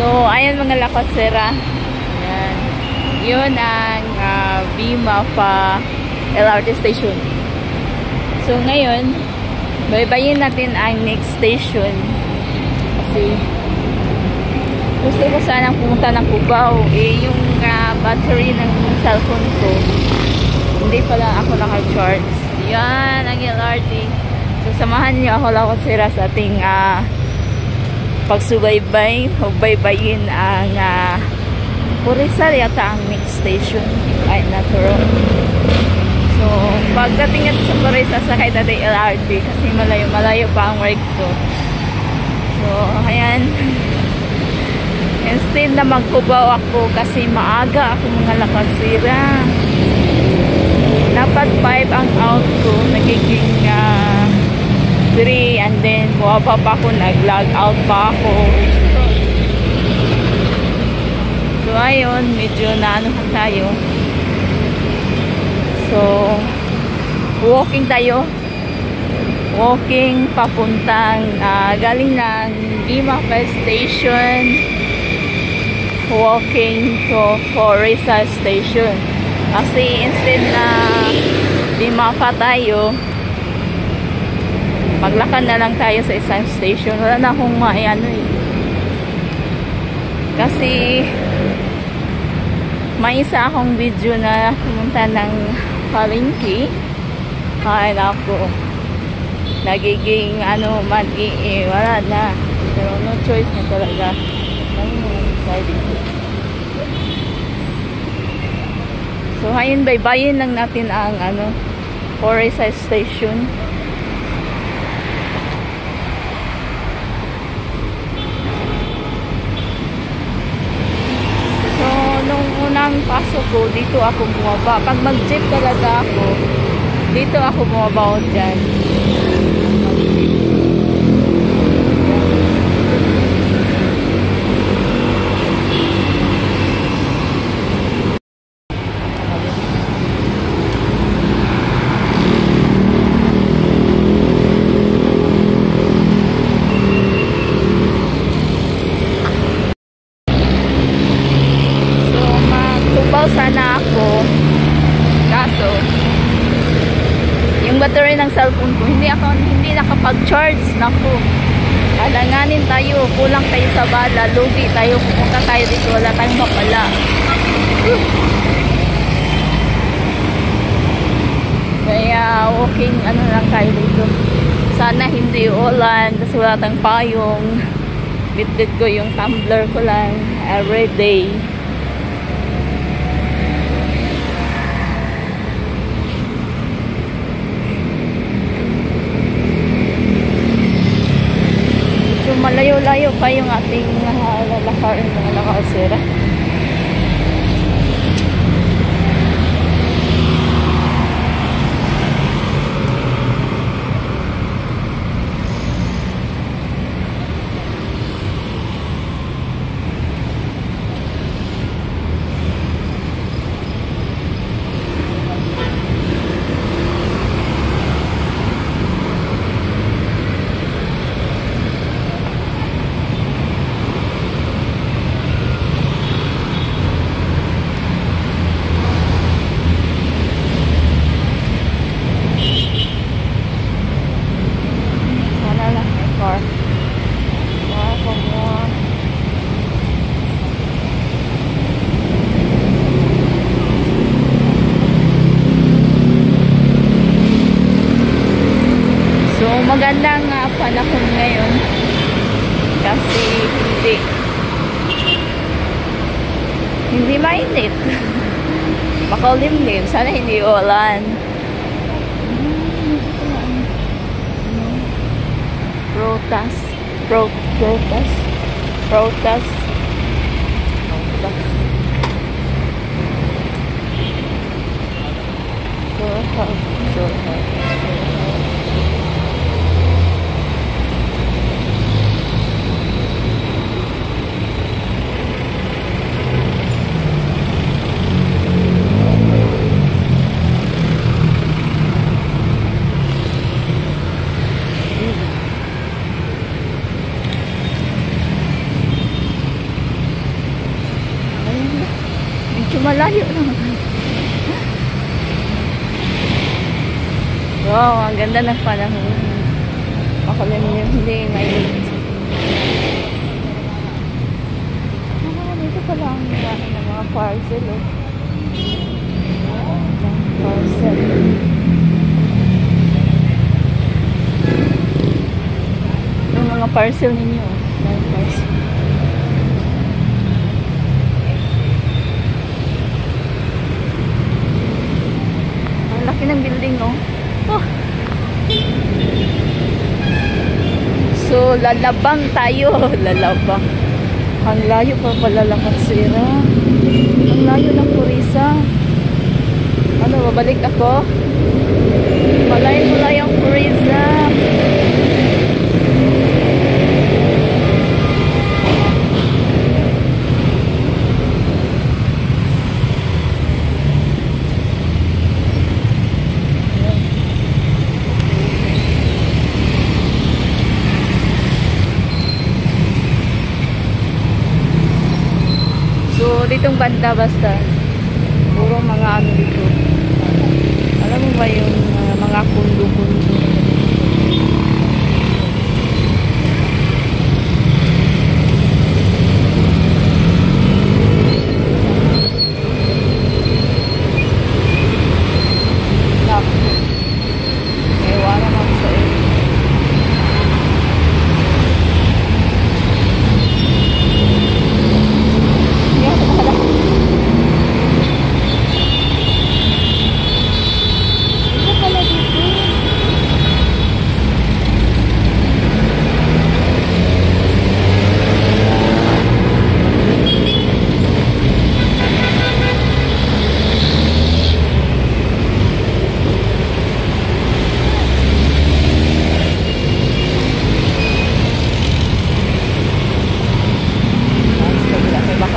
So, ayan mga lakasera. Ayan. Yun ang Bima pa LRT station. So, ngayon, baybayin natin ang next station. Kasi, gusto ko sanang pumunta ng Cubao. Eh, yung battery ng cellphone ko, hindi pala ako naka-charge. Yan, ang LRT. So, samahan niyo ako lakasera sa ating pagsubaybay o baybayin ang Purisal yata ang next station ay natural. So pagdating natin sa Purisal sakay natin LRT kasi malayo pa ang work ko. So ayan, instead na magkubaw ako kasi maaga ako mga lakasira. Dapat 5 ang out ko, nagiging 3 and then buwaba pa ako, nag-log out pa ako. So ayun, medyo naanohan tayo. So walking tayo. Walking papuntang galing ng Bima Station. Walking to Purisal Station. Kasi instead na Bima pa tayo, maglakad na lang tayo sa isang station. Wala na akong ano eh. Kasi may isa akong video na pumunta ng palengke. Ay nako, nagiging wala na. Pero no choice na talaga. So ayun, baybayin lang natin ang Purisal Station. Unang pasok ko, dito ako bumaba. Pag mag-jeep talaga ako, dito ako bumaba dyan. Sana ako, kaso yung battery ng cellphone ko hindi nakapag-charge. Naku, alanganin tayo, kulang tayo sa bala, lugi tayo, pumunta tayo dito, wala tayong mapala. Kaya walking lang tayo dito. Sana hindi ulan kasi wala tayong payong. Bitbit ko yung tumbler ko lang everyday. Malayo-layo pa yung ating lalakarin mga lakasera. Magandang panahon ngayon kasi hindi mainit. Makulimlim, sana hindi ulan. Protas. layo na. Wow, ang ganda ng panahon. Makulimlim, hindi mainit. Dito pala ang marami ng mga parcel. Oh. Parcel. Yung mga parcel ninyo. Parcel. Ang laki ng building, no? Oh. So, lalabang tayo. Lalabang. Ang layo pa pala lang at sira. Ang layo ng Purisa. Ano, babalik ako? Malay-malay ang Purisa. So, ditong banda basta puro mga ano dito. Alam mo ba yung mga kundo-kundo? Ewan naman sa iyo.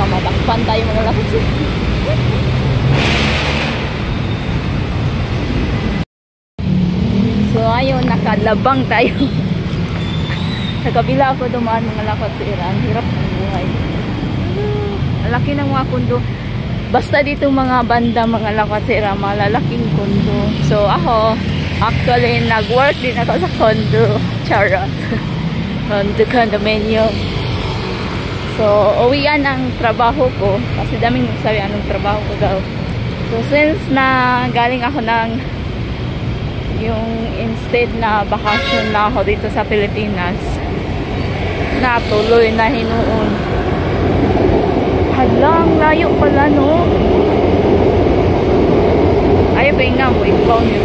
Matakpan tayo mga lakas. So ayun, nakalabang tayo. Sa kabila ako dumaan mga lakas sa Iran. Hirap ng buhay. Ang laki ng mga kundo. Basta dito mga banda mga lakas sa Iran, malalaking kundo. So ako, actually nag-work din ako sa condo. Charot. Condo condominium. So, uwian ang trabaho ko. Kasi daming nagsabi anong trabaho ko daw. So, since na galing ako ng yung instead na bakasyon na ako dito sa Pilipinas, natuloy na hinuon. Halang, layo pala, no? Ayaw pa nga mo, ikaw nyo.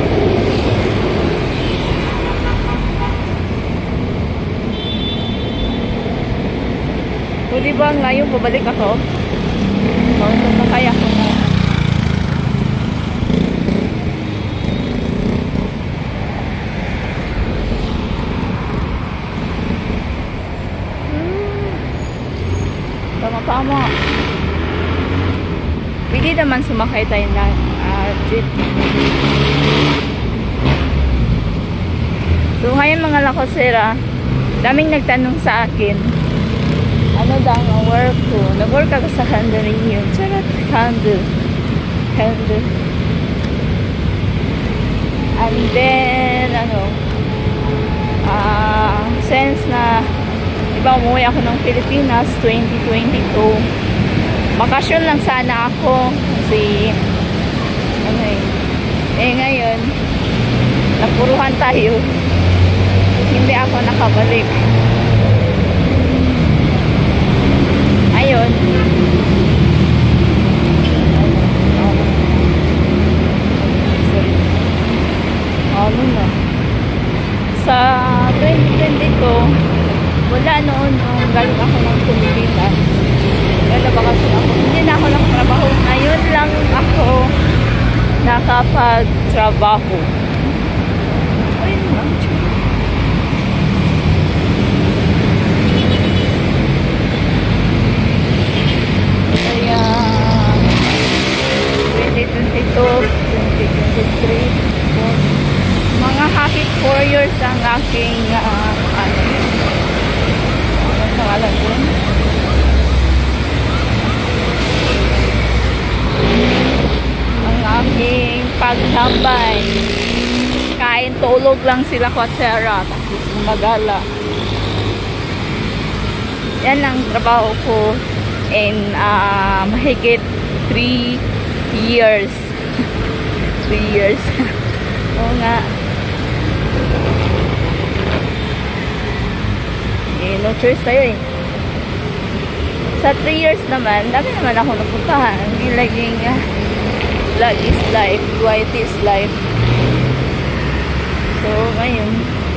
Pwede ba ngayon pabalik ako? O, sasakay ako na. Tama-tama. Pwede naman sumakay tayo ng jeep. So ngayon mga lakosera, daming nagtanong sa akin ano daw ang work ko. Nag-work ako sa condominium. Charot, condo. And then, since na, diba umuwi ako ng Pilipinas 2022, bakasyon lang sana ako. Kasi, ngayon, napuruhan tayo. Hindi ako nakabalik. Ayun. Ano na. Sa 2022, wala noon nung galing ako ng Pilipinas. Kaya bakasyon ako. Hindi na ako nakatrabaho. Ngayon lang ako nakapagtrabaho. Ayun lang. Kaya 2022, 2023, mga happy 4 years ang aking anong pangalan yun? sila Quatsera, tapos gumagala. Yan ang trabaho ko in mahigit 3 years. 3 years. Oo nga. Eh, no choice tayo eh. Sa 3 years naman, dami naman ako napuntahan. Hindi laging vlog is life, quiet is life. So, ngayon,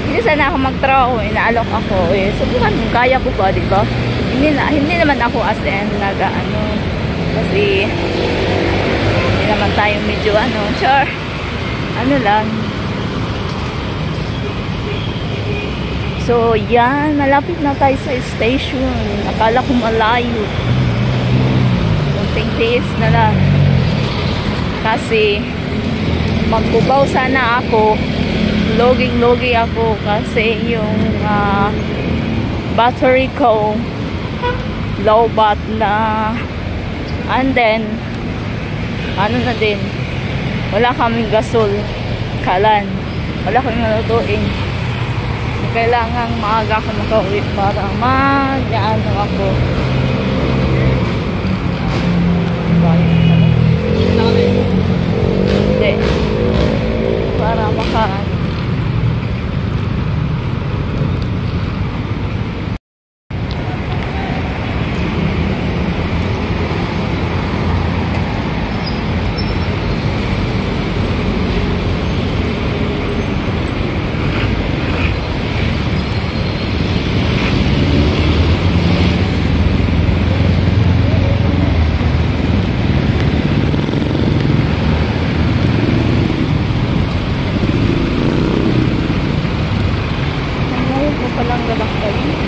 hindi sana ako magtrabaho, inaalok ako. Eh, subukan kung kaya ko ba, di ba? Hindi naman ako as in kasi hindi naman tayo medyo sure. Lang. So, yan, malapit na tayo sa station. Akala ko malayo. Kunting tiis na lang. Kasi, magbubaw sana ako. Loging-logi ako kasi yung battery ko low bat na, and then na din, wala kaming gasol kalan, wala kaming malutuin, so kailangan maaga ako makauwi para ako hindi para palang lalakbay.